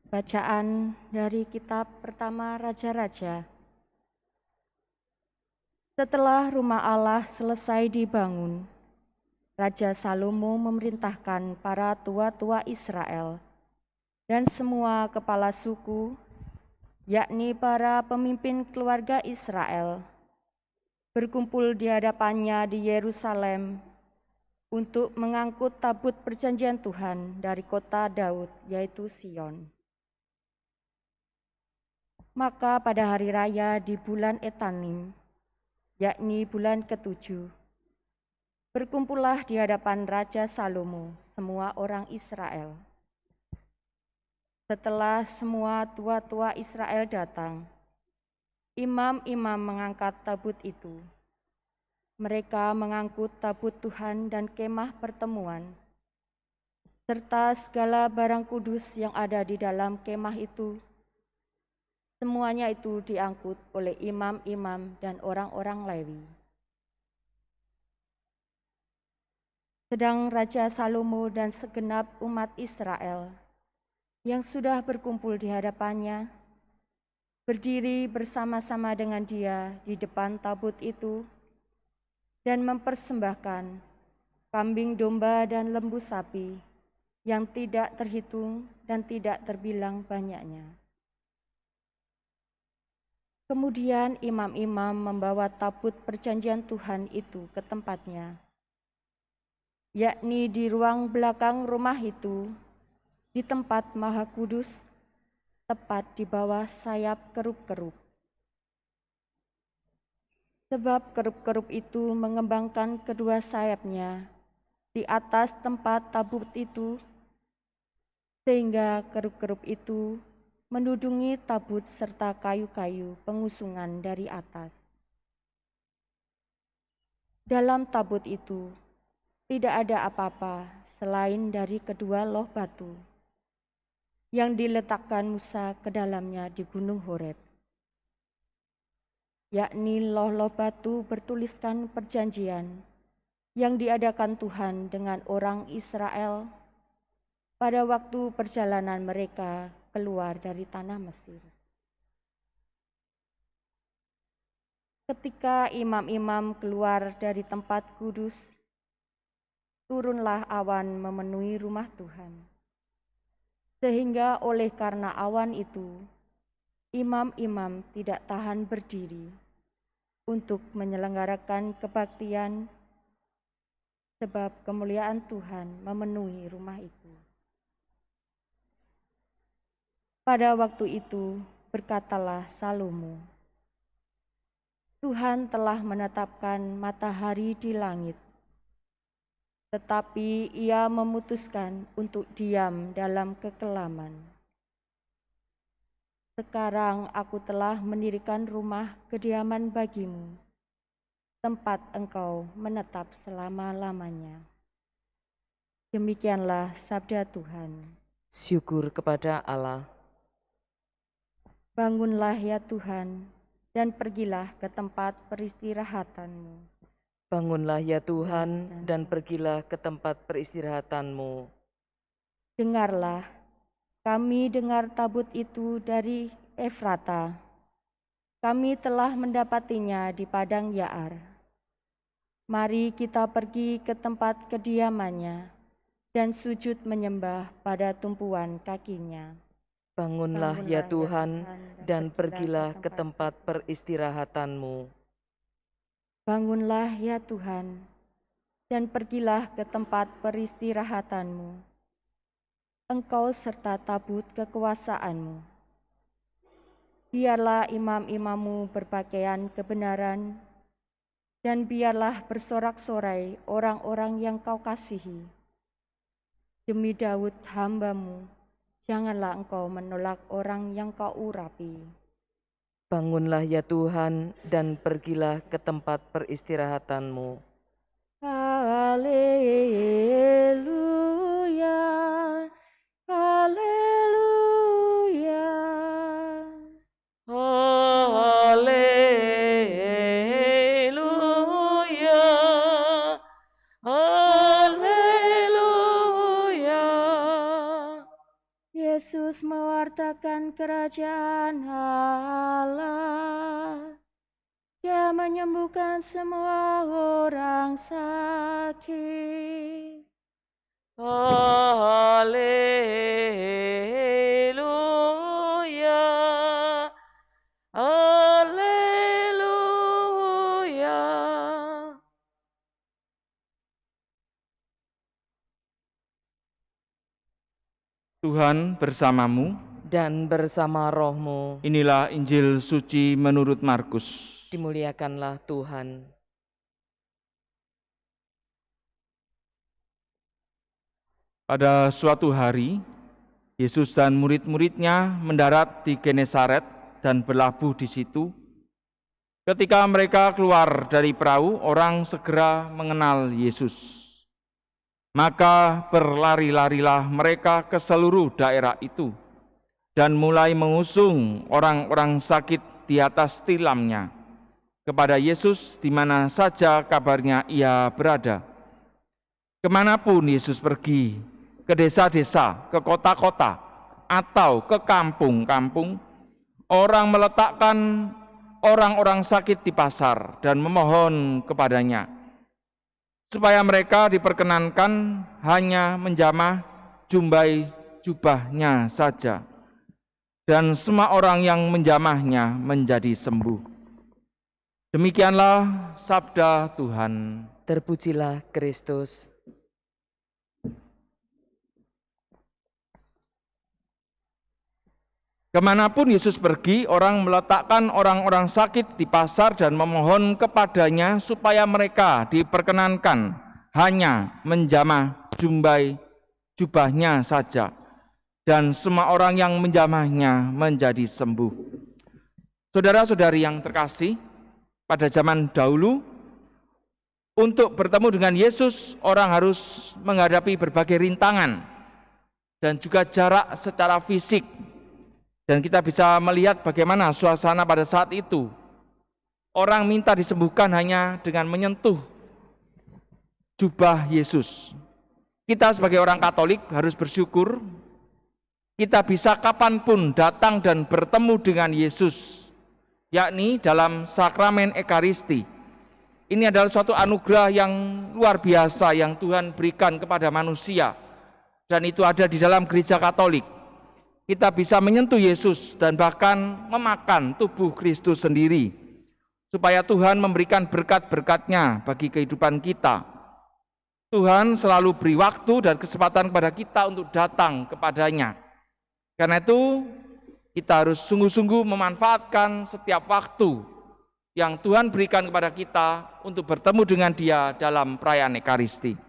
Bacaan dari kitab pertama Raja-Raja. Setelah rumah Allah selesai dibangun, Raja Salomo memerintahkan para tua-tua Israel dan semua kepala suku, yakni para pemimpin keluarga Israel, berkumpul di hadapannya di Yerusalem untuk mengangkut tabut perjanjian Tuhan dari kota Daud, yaitu Sion. Maka pada hari raya di bulan Etanim, yakni bulan ke-7, berkumpullah di hadapan Raja Salomo semua orang Israel. Setelah semua tua-tua Israel datang, imam-imam mengangkat tabut itu. Mereka mengangkut tabut Tuhan dan kemah pertemuan, serta segala barang kudus yang ada di dalam kemah itu. Semuanya itu diangkut oleh imam-imam dan orang-orang Lewi. Sedang Raja Salomo dan segenap umat Israel yang sudah berkumpul di hadapannya, berdiri bersama-sama dengan dia di depan tabut itu dan mempersembahkan kambing domba dan lembu sapi yang tidak terhitung dan tidak terbilang banyaknya. Kemudian imam-imam membawa tabut perjanjian Tuhan itu ke tempatnya, yakni di ruang belakang rumah itu, di tempat Maha Kudus, tepat di bawah sayap kerup-kerup. Sebab kerup-kerup itu mengembangkan kedua sayapnya di atas tempat tabut itu, sehingga kerup-kerup itu menudungi tabut serta kayu-kayu pengusungan dari atas. Dalam tabut itu tidak ada apa-apa selain dari kedua loh batu yang diletakkan Musa ke dalamnya di Gunung Horeb, yakni loh-loh batu bertuliskan perjanjian yang diadakan Tuhan dengan orang Israel pada waktu perjalanan mereka keluar dari tanah Mesir. Ketika imam-imam keluar dari tempat kudus, turunlah awan memenuhi rumah Tuhan. Sehingga oleh karena awan itu, imam-imam tidak tahan berdiri untuk menyelenggarakan kebaktian, sebab kemuliaan Tuhan memenuhi rumah itu. Pada waktu itu berkatalah Salomo, Tuhan telah menetapkan matahari di langit, tetapi ia memutuskan untuk diam dalam kekelaman. Sekarang aku telah mendirikan rumah kediaman bagimu, tempat engkau menetap selama-lamanya. Demikianlah sabda Tuhan. Syukur kepada Allah. Bangunlah ya Tuhan, dan pergilah ke tempat peristirahatanmu. Bangunlah ya Tuhan, dan pergilah ke tempat peristirahatanmu. Dengarlah, kami dengar tabut itu dari Efrata. Kami telah mendapatinya di padang Yaar. Mari kita pergi ke tempat kediamannya dan sujud menyembah pada tumpuan kakinya. Bangunlah ya Tuhan, dan pergilah ke tempat peristirahatanmu. Bangunlah ya Tuhan, dan pergilah ke tempat peristirahatanmu. Engkau serta tabut kekuasaanmu. Biarlah imam-imammu berpakaian kebenaran, dan biarlah bersorak-sorai orang-orang yang kau kasihi. Demi Daud hambamu, janganlah engkau menolak orang yang kau urapi. Bangunlah ya Tuhan, dan pergilah ke tempat peristirahatanmu. Haleluya, haleluya. Haleluya, haleluya. Yesus mewartakan akan kerajaan Allah. Dia menyembuhkan semua orang sakit. Haleluya, haleluya. Tuhan bersamamu. Dan bersama rohmu, Inilah Injil suci menurut Markus. dimuliakanlah Tuhan. Pada suatu hari, Yesus dan murid-muridnya mendarat di Genesaret dan berlabuh di situ. Ketika mereka keluar dari perahu, orang segera mengenal Yesus. Maka berlari-larilah mereka ke seluruh daerah itu dan mulai mengusung orang-orang sakit di atas tilamnya kepada Yesus di mana saja kabarnya ia berada. Kemanapun Yesus pergi, ke desa-desa, ke kota-kota, atau ke kampung-kampung, orang meletakkan orang-orang sakit di pasar dan memohon kepadanya, supaya mereka diperkenankan hanya menjamah jumbai jubahnya saja, dan semua orang yang menjamahnya menjadi sembuh. Demikianlah sabda Tuhan. Terpujilah Kristus. Kemanapun Yesus pergi, orang meletakkan orang-orang sakit di pasar dan memohon kepadanya supaya mereka diperkenankan hanya menjamah jumbai jubahnya saja, dan semua orang yang menjamahnya menjadi sembuh. Saudara-saudari yang terkasih, pada zaman dahulu, untuk bertemu dengan Yesus, orang harus menghadapi berbagai rintangan dan juga jarak secara fisik. Dan kita bisa melihat bagaimana suasana pada saat itu. Orang minta disembuhkan hanya dengan menyentuh jubah Yesus. Kita sebagai orang Katolik harus bersyukur kita bisa kapanpun datang dan bertemu dengan Yesus, yakni dalam sakramen Ekaristi. Ini adalah suatu anugerah yang luar biasa yang Tuhan berikan kepada manusia, dan itu ada di dalam gereja Katolik. Kita bisa menyentuh Yesus dan bahkan memakan tubuh Kristus sendiri, supaya Tuhan memberikan berkat-berkat-Nya bagi kehidupan kita. Tuhan selalu beri waktu dan kesempatan kepada kita untuk datang kepadanya. Karena itu, kita harus sungguh-sungguh memanfaatkan setiap waktu yang Tuhan berikan kepada kita untuk bertemu dengan Dia dalam perayaan Ekaristi.